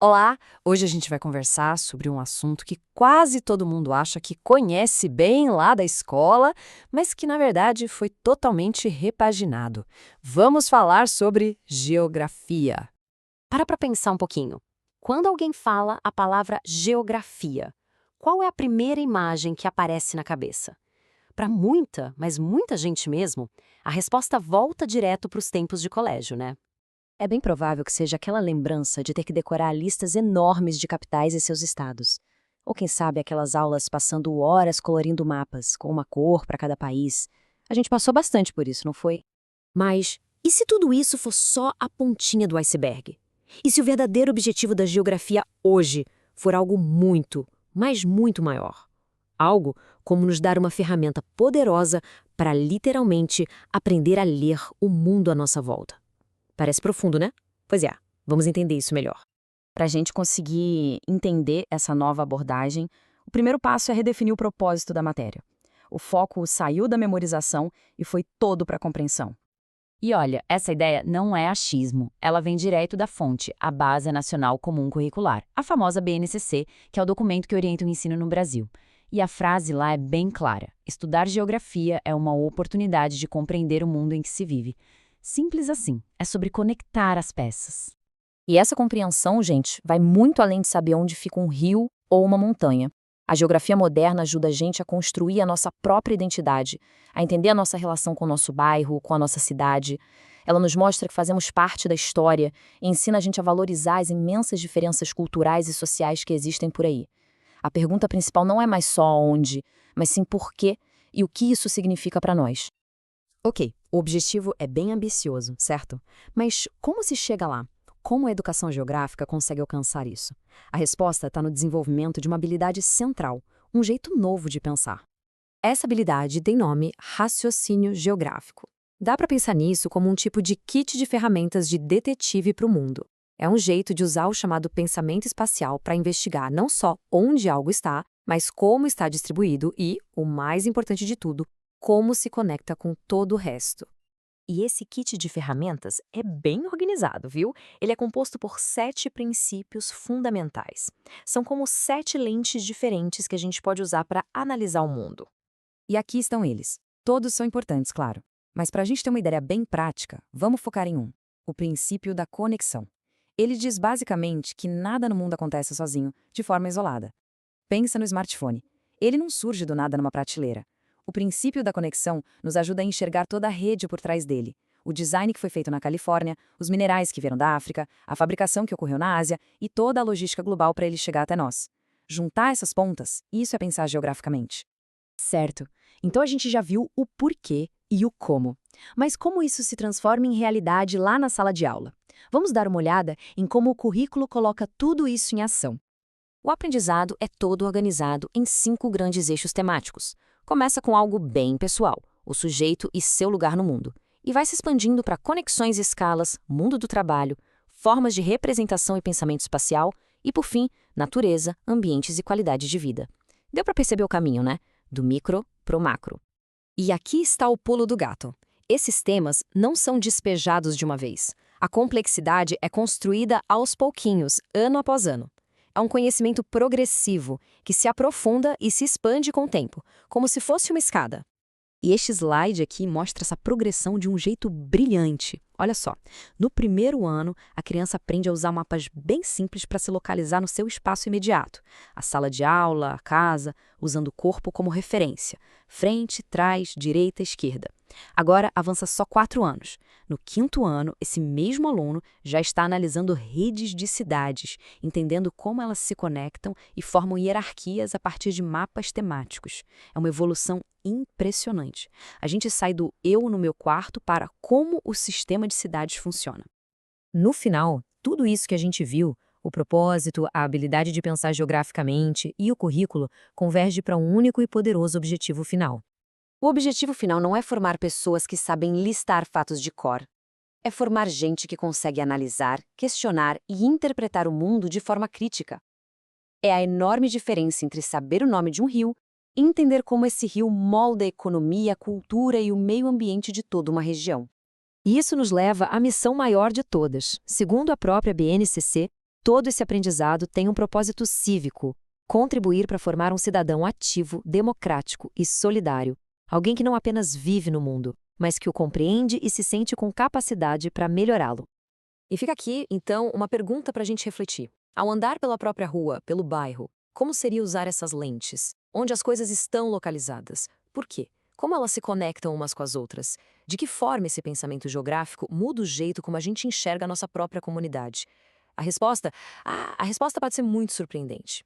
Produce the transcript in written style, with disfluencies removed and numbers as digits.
Olá! Hoje a gente vai conversar sobre um assunto que quase todo mundo acha que conhece bem lá da escola, mas que na verdade foi totalmente repaginado. Vamos falar sobre geografia. Para pensar um pouquinho. Quando alguém fala a palavra geografia, qual é a primeira imagem que aparece na cabeça? Para muita, mas muita gente mesmo, a resposta volta direto para os tempos de colégio, né? É bem provável que seja aquela lembrança de ter que decorar listas enormes de capitais e seus estados. Ou quem sabe aquelas aulas passando horas colorindo mapas, com uma cor para cada país. A gente passou bastante por isso, não foi? Mas e se tudo isso for só a pontinha do iceberg? E se o verdadeiro objetivo da geografia hoje for algo muito, mas muito maior? Algo como nos dar uma ferramenta poderosa para literalmente aprender a ler o mundo à nossa volta. Parece profundo, né? Pois é, vamos entender isso melhor. Para a gente conseguir entender essa nova abordagem, o primeiro passo é redefinir o propósito da matéria. O foco saiu da memorização e foi todo para a compreensão. E olha, essa ideia não é achismo. Ela vem direto da fonte, a Base Nacional Comum Curricular, a famosa BNCC, que é o documento que orienta o ensino no Brasil. E a frase lá é bem clara: estudar geografia é uma oportunidade de compreender o mundo em que se vive. Simples assim, é sobre conectar as peças. E essa compreensão, gente, vai muito além de saber onde fica um rio ou uma montanha. A geografia moderna ajuda a gente a construir a nossa própria identidade, a entender a nossa relação com o nosso bairro, com a nossa cidade. Ela nos mostra que fazemos parte da história e ensina a gente a valorizar as imensas diferenças culturais e sociais que existem por aí. A pergunta principal não é mais só onde, mas sim por quê e o que isso significa para nós. Ok, o objetivo é bem ambicioso, certo? Mas como se chega lá? Como a educação geográfica consegue alcançar isso? A resposta está no desenvolvimento de uma habilidade central, um jeito novo de pensar. Essa habilidade tem nome raciocínio geográfico. Dá para pensar nisso como um tipo de kit de ferramentas de detetive para o mundo. É um jeito de usar o chamado pensamento espacial para investigar não só onde algo está, mas como está distribuído e, o mais importante de tudo, como se conecta com todo o resto. E esse kit de ferramentas é bem organizado, viu? Ele é composto por 7 princípios fundamentais. São como 7 lentes diferentes que a gente pode usar para analisar o mundo. E aqui estão eles. Todos são importantes, claro. Mas para a gente ter uma ideia bem prática, vamos focar em um: o princípio da conexão. Ele diz basicamente que nada no mundo acontece sozinho, de forma isolada. Pensa no smartphone. Ele não surge do nada numa prateleira. O princípio da conexão nos ajuda a enxergar toda a rede por trás dele. O design que foi feito na Califórnia, os minerais que vieram da África, a fabricação que ocorreu na Ásia e toda a logística global para ele chegar até nós. Juntar essas pontas, isso é pensar geograficamente. Certo. Então a gente já viu o porquê e o como. Mas como isso se transforma em realidade lá na sala de aula? Vamos dar uma olhada em como o currículo coloca tudo isso em ação. O aprendizado é todo organizado em 5 grandes eixos temáticos. Começa com algo bem pessoal, o sujeito e seu lugar no mundo, e vai se expandindo para conexões e escalas, mundo do trabalho, formas de representação e pensamento espacial e, por fim, natureza, ambientes e qualidade de vida. Deu para perceber o caminho, né? Do micro para o macro. E aqui está o pulo do gato. Esses temas não são despejados de uma vez. A complexidade é construída aos pouquinhos, ano após ano. É um conhecimento progressivo, que se aprofunda e se expande com o tempo, como se fosse uma escada. E este slide aqui mostra essa progressão de um jeito brilhante. Olha só, no primeiro ano, a criança aprende a usar mapas bem simples para se localizar no seu espaço imediato. A sala de aula, a casa, usando o corpo como referência. Frente, trás, direita, esquerda. Agora avança só 4 anos. No 5º ano, esse mesmo aluno já está analisando redes de cidades, entendendo como elas se conectam e formam hierarquias a partir de mapas temáticos. É uma evolução impressionante. A gente sai do eu no meu quarto para como o sistema de cidades funciona. No final, tudo isso que a gente viu, o propósito, a habilidade de pensar geograficamente e o currículo, converge para um único e poderoso objetivo final. O objetivo final não é formar pessoas que sabem listar fatos de cor. É formar gente que consegue analisar, questionar e interpretar o mundo de forma crítica. É a enorme diferença entre saber o nome de um rio e entender como esse rio molda a economia, a cultura e o meio ambiente de toda uma região. E isso nos leva à missão maior de todas. Segundo a própria BNCC, todo esse aprendizado tem um propósito cívico: contribuir para formar um cidadão ativo, democrático e solidário. Alguém que não apenas vive no mundo, mas que o compreende e se sente com capacidade para melhorá-lo. E fica aqui, então, uma pergunta para a gente refletir. Ao andar pela própria rua, pelo bairro, como seria usar essas lentes? Onde as coisas estão localizadas? Por quê? Como elas se conectam umas com as outras? De que forma esse pensamento geográfico muda o jeito como a gente enxerga a nossa própria comunidade? A resposta pode ser muito surpreendente.